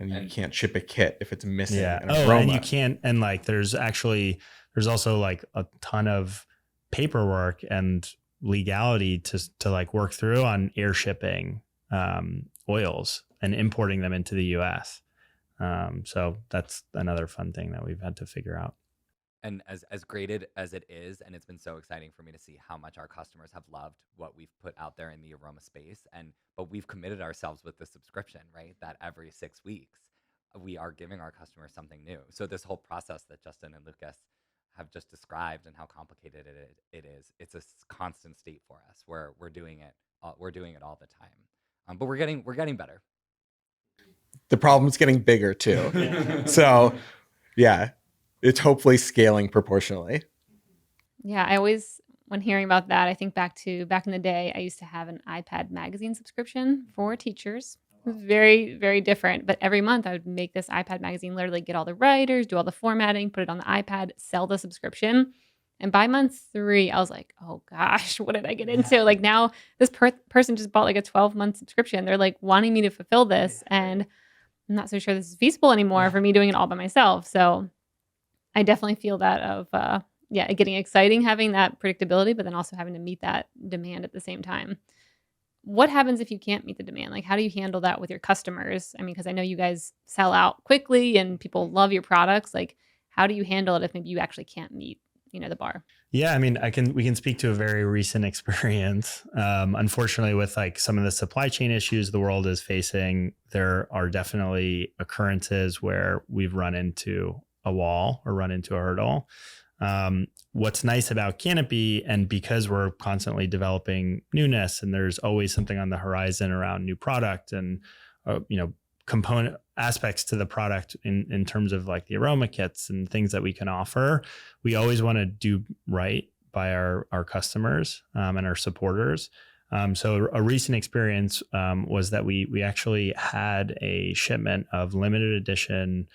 And you can't ship a kit if it's missing an aroma. aroma. And you can't, and there's also a ton of paperwork and legality to work through on air shipping oils and importing them into the US. So that's another fun thing that we've had to figure out. And as graded as it is, and it's been so exciting for me to see how much our customers have loved what we've put out there in the aroma space. But we've committed ourselves with the subscription, right? That every 6 weeks, we are giving our customers something new. So this whole process that Justin and Lucas have just described and how complicated it is, it's a constant state for us where we're doing it all the time. But we're getting better. The problem's getting bigger too. So yeah. It's hopefully scaling proportionally. Yeah, I always, when hearing about that, I think back in the day, I used to have an iPad magazine subscription for teachers. It was very, very different. But every month I would make this iPad magazine, literally get all the writers, do all the formatting, put it on the iPad, sell the subscription. And by month 3, I was like, oh gosh, what did I get into? Now this person just bought a 12-month subscription. They're wanting me to fulfill this. And I'm not so sure this is feasible anymore for me doing it all by myself. So I definitely feel that of, getting exciting, having that predictability, but then also having to meet that demand at the same time. What happens if you can't meet the demand? How do you handle that with your customers? I mean, because I know you guys sell out quickly and people love your products. How do you handle it if maybe you actually can't meet, the bar? Yeah, I mean, we can speak to a very recent experience. Unfortunately, with some of the supply chain issues the world is facing, there are definitely occurrences where we've run into a wall or run into a hurdle. What's nice about Canopy, and because we're constantly developing newness and there's always something on the horizon around new product and component aspects to the product in terms of the aroma kits and things that we can offer, we always want to do right by our customers and our supporters. So a recent experience was that we actually had a shipment of limited edition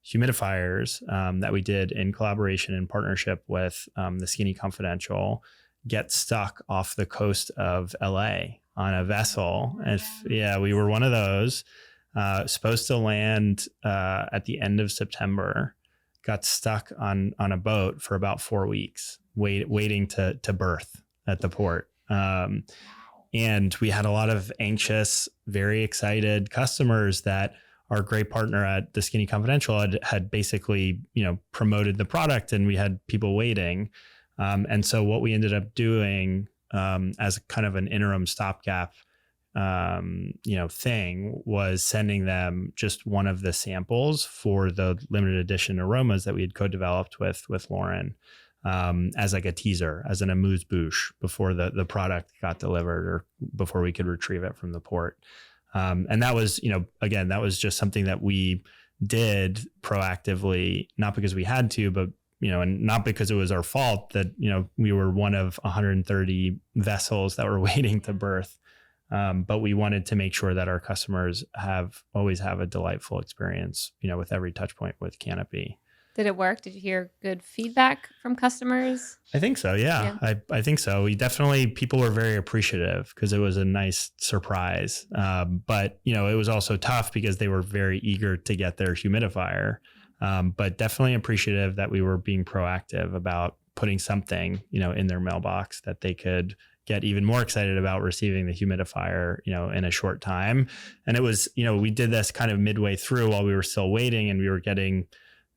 humidifiers that we did in collaboration and partnership with the Skinny Confidential get stuck off the coast of LA on a vessel. We were one of those supposed to land at the end of September, got stuck on a boat for about 4 weeks, waiting to berth at the port. And we had a lot of anxious, very excited customers that our great partner at the Skinny Confidential had basically, promoted the product, and we had people waiting. And so what we ended up doing as kind of an interim stopgap, thing was sending them just one of the samples for the limited edition aromas that we had co-developed with Lauren as a teaser, as an amuse-bouche before the product got delivered or before we could retrieve it from the port. And that was, again, that was just something that we did proactively, not because we had to, but, and not because it was our fault that, we were one of 130 vessels that were waiting to berth. But we wanted to make sure that our customers always have a delightful experience, with every touch point with Canopy. Did it work? Did you hear good feedback from customers? I think so. Yeah. I think so. People were very appreciative because it was a nice surprise. But it was also tough because they were very eager to get their humidifier. But definitely appreciative that we were being proactive about putting something, in their mailbox that they could get even more excited about receiving the humidifier, in a short time. And it was, we did this kind of midway through while we were still waiting, and we were getting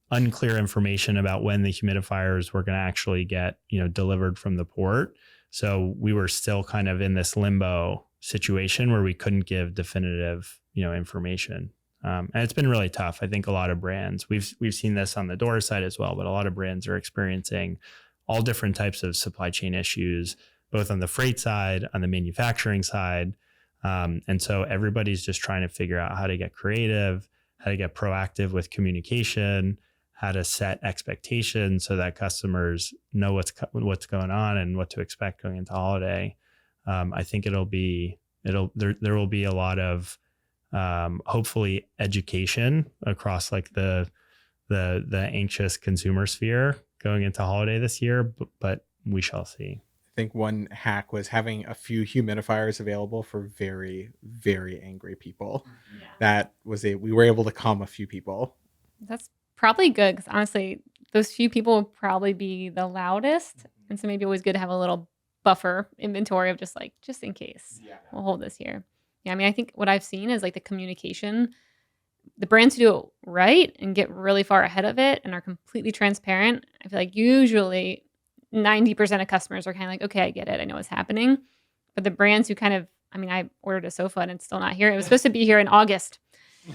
unclear information about when the humidifiers were going to actually get, delivered from the port. So we were still kind of in this limbo situation where we couldn't give definitive, information. And it's been really tough. I think a lot of brands, we've seen this on the door side as well, but a lot of brands are experiencing all different types of supply chain issues, both on the freight side, on the manufacturing side. And so everybody's just trying to figure out how to get creative, how to get proactive with communication, how to set expectations so that customers know what's going on and what to expect going into holiday. I think there will be a lot of hopefully education across like the anxious consumer sphere going into holiday this year, but we shall see. I think one hack was having a few humidifiers available for very, very angry people. Yeah. We were able to calm a few people. That's probably good because honestly, those few people will probably be the loudest. And so maybe always good to have a little buffer inventory of just in case. Yeah. We'll hold this here. Yeah, I mean, I think what I've seen is like the communication, the brands who do it right and get really far ahead of it and are completely transparent. I feel like usually 90% of customers are kind of like, okay, I get it. I know what's happening. But the brands who I ordered a sofa and it's still not here. It was supposed to be here in August.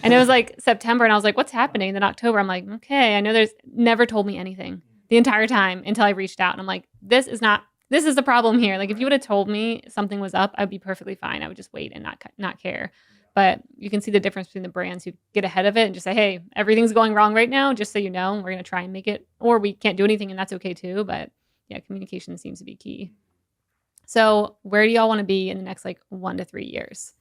And it was like September and I was like, what's happening? And then October, I'm like, okay, I know there's never told me anything the entire time until I reached out. And I'm like, this is the problem here. Like if you would have told me something was up, I'd be perfectly fine. I would just wait and not care. But you can see the difference between the brands who get ahead of it and just say, hey, everything's going wrong right now. Just so you know, we're going to try and make it, or we can't do anything and that's okay too. But yeah, communication seems to be key. So where do y'all want to be in the next 1 to 3 years?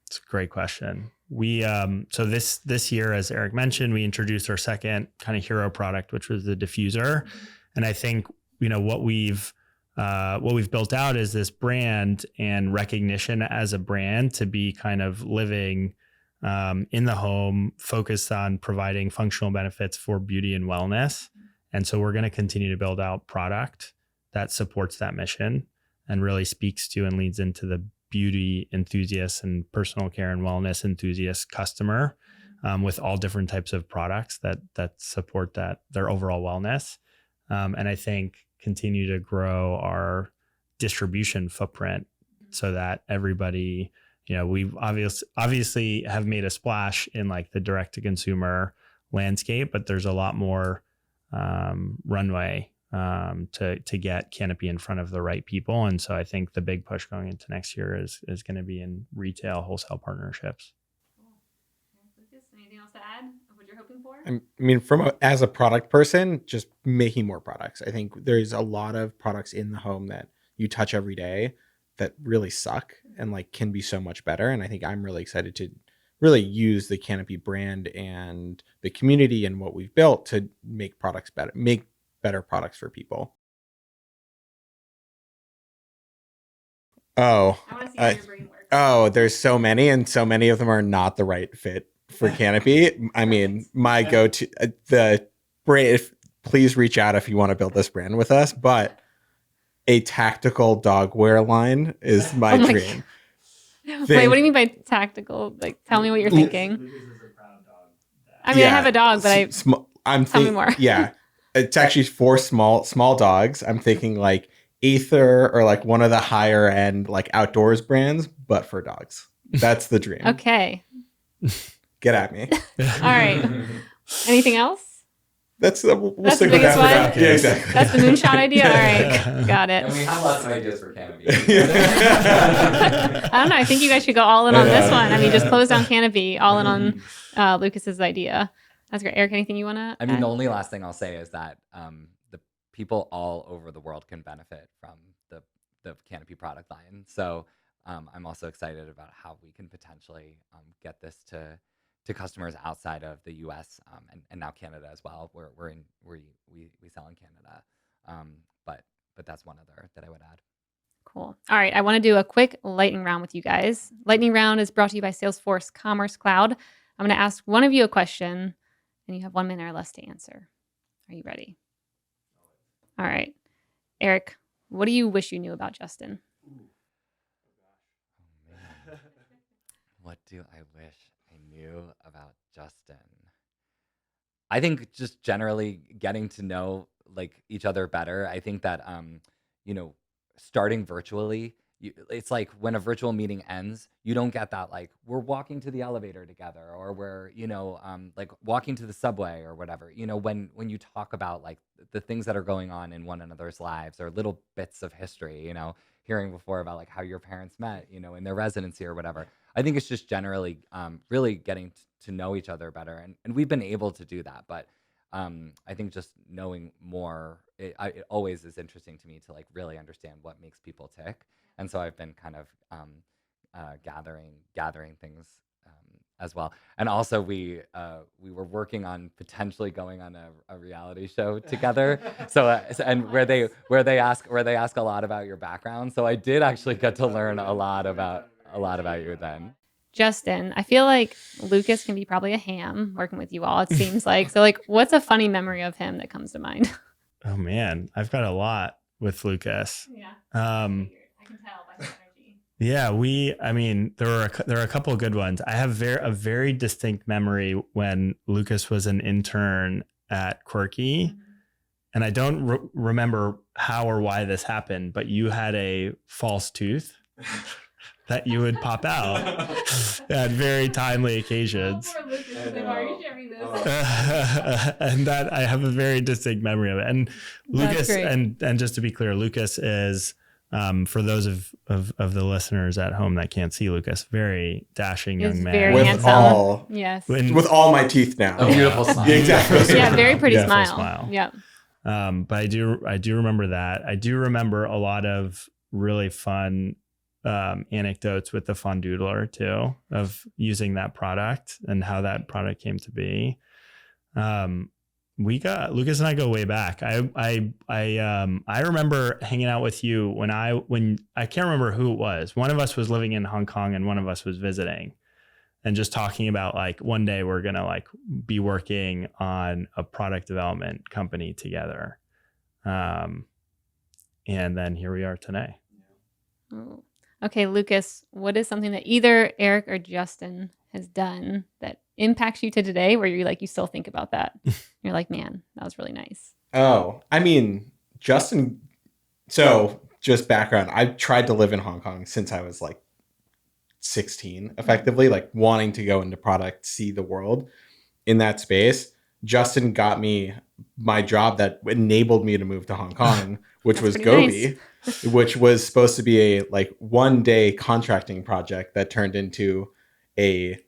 It's a great question. We so this year, as Eric mentioned, we introduced our second kind of hero product, which was the diffuser. And I think what we've built out is this brand and recognition as a brand to be kind of living in the home, focused on providing functional benefits for beauty and wellness. And so we're going to continue to build out product that supports that mission and really speaks to and leads into the beauty enthusiasts and personal care and wellness enthusiast customer with all different types of products that support their overall wellness. And I think continue to grow our distribution footprint so that everybody, we've obviously have made a splash in the direct to consumer landscape, but there's a lot more runway to get Canopy in front of the right people. And so I think the big push going into next year is going to be in retail wholesale partnerships. Lucas, anything else to add of what you're hoping for? I mean, as a product person, just making more products. I think there's a lot of products in the home that you touch every day that really suck and can be so much better. And I think I'm really excited to really use the Canopy brand and the community and what we've built to make products better, make better products for people. I want to see how your brain works. There's so many, and so many of them are not the right fit for Canopy. I mean, my go-to, the brand, please reach out if you want to build this brand with us, but a tactical dog wear line is my dream. Wait, what do you mean by tactical? Tell me what you're thinking. I mean, I have a dog, but tell me more. Yeah. It's actually for small dogs. I'm thinking Aether or one of the higher end outdoors brands, but for dogs. That's the dream. Okay. Get at me. All right. Anything else? We'll stick with the biggest one? Yeah, exactly. That's the moonshot idea? All right. Got it. And we have lots of ideas for Canopy. I don't know. I think you guys should go all in on this one. I mean, just close down Canopy, all in on Lucas's idea. That's great. Eric, anything you want to I mean, the only last thing I'll say is that the people all over the world can benefit from the Canopy product line. So I'm also excited about how we can potentially get this to customers outside of the U.S. And now Canada as well. We sell in Canada, but that's one other that I would add. Cool. All right. I want to do a quick lightning round with you guys. Lightning round is brought to you by Salesforce Commerce Cloud. I'm going to ask one of you a question, and you have 1 minute or less to answer. Are you ready? All right. Eric, what do you wish you knew about Justin? What do I wish I knew about Justin? I think just generally getting to know like each other better. I think that starting virtually, it's like when a virtual meeting ends, you don't get that like we're walking to the elevator together or we're like walking to the subway or whatever. When you talk about like the things that are going on in one another's lives or little bits of history, hearing before about like how your parents met, in their residency or whatever. I think it's just generally really getting to know each other better, and we've been able to do that. But I think just knowing more, it always is interesting to me to like really understand what makes people tick, and so I've been kind of gathering things as well. And also we were working on potentially going on a reality show together. So and where they ask a lot about your background. So I did actually get to learn a lot about you then. Justin, I feel like Lucas can be probably a ham working with you all, it seems like. So like, what's a funny memory of him that comes to mind? Oh man, I've got a lot with Lucas. Yeah. I can tell by his energy. Yeah, there are a couple of good ones. I have a very distinct memory when Lucas was an intern at Quirky. Mm-hmm. And I don't remember how or why this happened, but you had a false tooth that you would pop out at very timely occasions. Oh, poor Lucas, they've already sharing this. And that I have a very distinct memory of it. And Lucas, and just to be clear, Lucas is, for those of the listeners at home that can't see Lucas, very dashing young man. Very with handsome. all yes. With all my teeth now. A beautiful smile. Yeah, exactly. Yeah, very pretty Beautiful smile. Yep. But I do remember that. I do remember a lot of really fun anecdotes with the Fondoodler too, of using that product and how that product came to be. Lucas and I go way back. I remember hanging out with you when I can't remember who it was. One of us was living in Hong Kong and one of us was visiting, and just talking about like one day we're gonna like be working on a product development company together. And then here we are today. Oh. Okay, Lucas, what is something that either Eric or Justin has done that impacts you to today where you still think about that? You're like, man, that was really nice. Oh, I mean, Justin. So just background, I've tried to live in Hong Kong since I was like 16, effectively, like wanting to go into product, see the world in that space. Justin got me my job that enabled me to move to Hong Kong, which was Gobi. Nice. Which was supposed to be a like 1-day contracting project that turned into a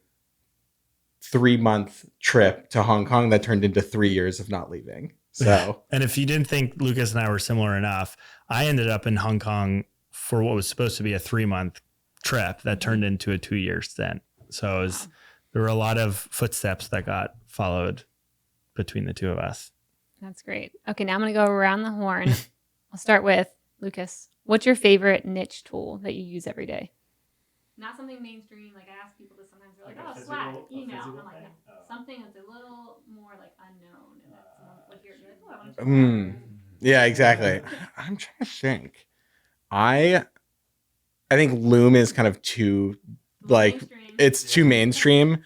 3-month trip to Hong Kong that turned into 3 years of not leaving. So, and if you didn't think Lucas and I were similar enough, I ended up in Hong Kong for what was supposed to be a 3-month trip that turned into a 2-year stint. So there were a lot of footsteps that got followed between the two of us. That's great. Okay, now I'm going to go around the horn. I'll start with Lucas. What's your favorite niche tool that you use every day? Not something mainstream. Like I ask people this sometimes. They're like, oh, Slack, email. I'm like, no. Something that's a little more like unknown. And that someone would hear it and be like, oh, I want to check that. Yeah, exactly. I'm trying to think. I think Loom is kind of too it's too mainstream.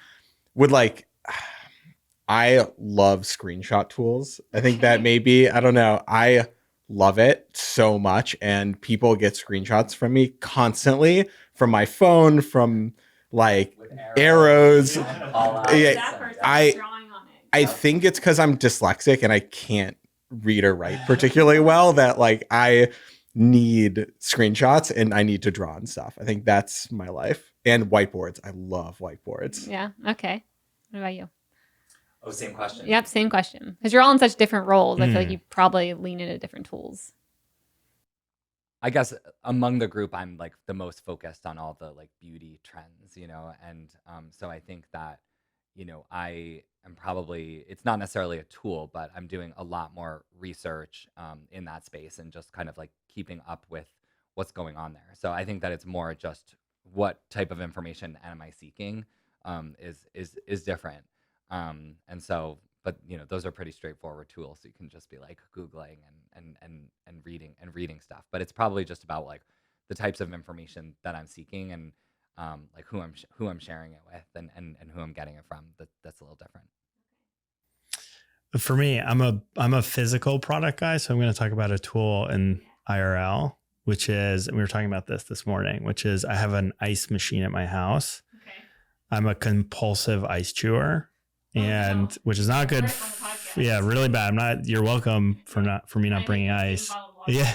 Would like I love screenshot tools. I think that maybe, I don't know. I love it so much, and people get screenshots from me constantly from my phone, from like arrows. I think it's because I'm dyslexic and I can't read or write particularly well that like I need screenshots and I need to draw and stuff. I think that's my life. And whiteboards. I love whiteboards. Yeah. Okay. What about you? Oh, same question. Yep, same question. Because you're all in such different roles. I feel like you probably lean into different tools. I guess among the group, I'm like the most focused on all the like beauty trends, and so I think that, I am probably, it's not necessarily a tool, but I'm doing a lot more research in that space and just kind of like keeping up with what's going on there. So I think that it's more just what type of information am I seeking is different. And so, but those are pretty straightforward tools. So you can just be like Googling and reading stuff. But it's probably just about like the types of information that I'm seeking and like who I'm sharing it with and who I'm getting it from. That's a little different. For me, I'm a physical product guy, so I'm going to talk about a tool in IRL, which is, and we were talking about this morning, which is I have an ice machine at my house. Okay. I'm a compulsive ice chewer. And which is not good. Yeah, really bad. You're welcome for me not bringing ice. Yeah.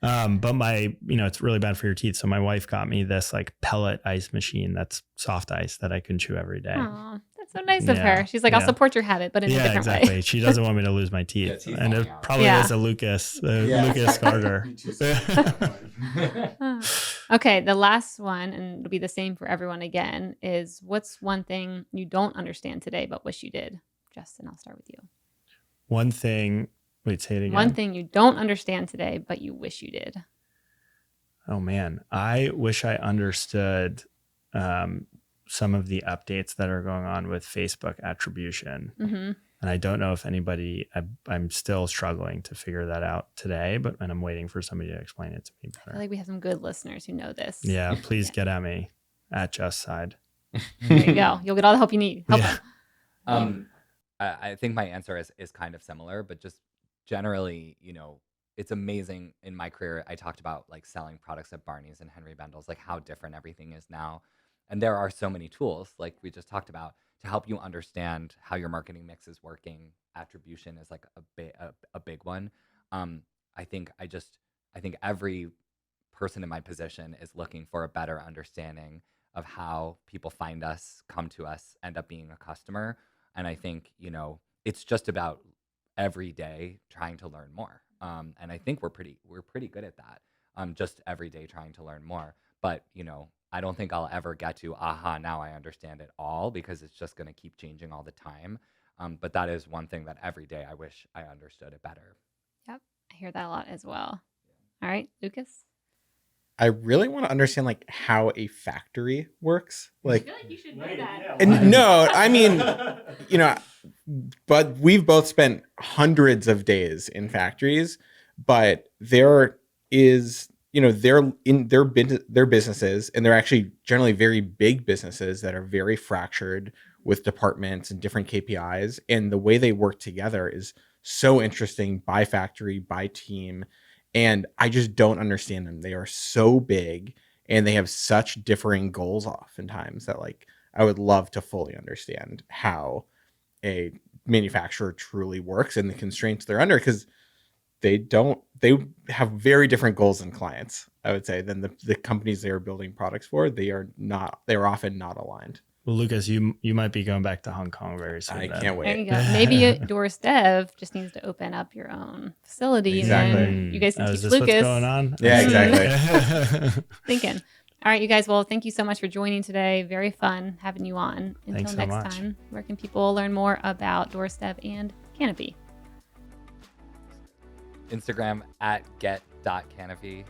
But it's really bad for your teeth. So my wife got me this like pellet ice machine that's soft ice that I can chew every day. Aw, that's so nice of her. She's like, I'll support your habit, but in a different way. She doesn't want me to lose my teeth. Yeah, and it probably is a Lucas Carter. Okay, the last one, and it'll be the same for everyone again, is what's one thing you don't understand today but wish you did? Justin, I'll start with you. One thing, say it again. One thing you don't understand today but you wish you did. Oh man, I wish I understood some of the updates that are going on with Facebook attribution. Mm-hmm. And I don't know if anybody, I'm still struggling to figure that out today, and I'm waiting for somebody to explain it to me better. I feel like we have some good listeners who know this. Yeah, please get at me at Just Side. There you go. You'll get all the help you need. I think my answer is kind of similar, but just generally, it's amazing in my career. I talked about like selling products at Barney's and Henry Bendel's, like how different everything is now. And there are so many tools, like we just talked about, to help you understand how your marketing mix is working. Attribution is like a big one. I think every person in my position is looking for a better understanding of how people find us, come to us, end up being a customer. And I think, it's just about every day trying to learn more. And I think we're pretty good at that. Just every day trying to learn more. But, I don't think I'll ever get to, now I understand it all, because it's just going to keep changing all the time. But that is one thing that every day I wish I understood it better. Yep. I hear that a lot as well. All right, Lucas? I really want to understand like how a factory works. Like, I feel like you should know that. And no, I mean, but we've both spent hundreds of days in factories, but there is, they're in their businesses, and they're actually generally very big businesses that are very fractured with departments and different KPIs. And the way they work together is so interesting by factory, by team. And I just don't understand them. They are so big and they have such differing goals oftentimes that like I would love to fully understand how a manufacturer truly works and the constraints they're under, because they have very different goals and clients, I would say, than the companies they are building products for. They're often not aligned. Well, Lucas, you might be going back to Hong Kong very soon. I can't wait. There you go. Maybe Doris Dev just needs to open up your own facility. Exactly. And you guys can teach is this Lucas. What's going on? Yeah, exactly. Thinking. All right, you guys. Well, thank you so much for joining today. Very fun having you on. Until Thanks so next much. time, where can people learn more about Doris Dev and Canopy? Instagram at get.canopy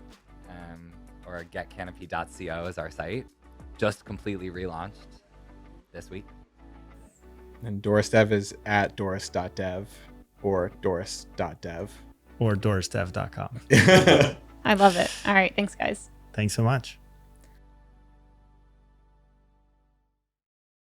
or getcanopy.co is our site. Just completely relaunched this week. And Doris Dev is at doris.dev or doris.dev. Or dorisdev.com. I love it. All right. Thanks, guys. Thanks so much.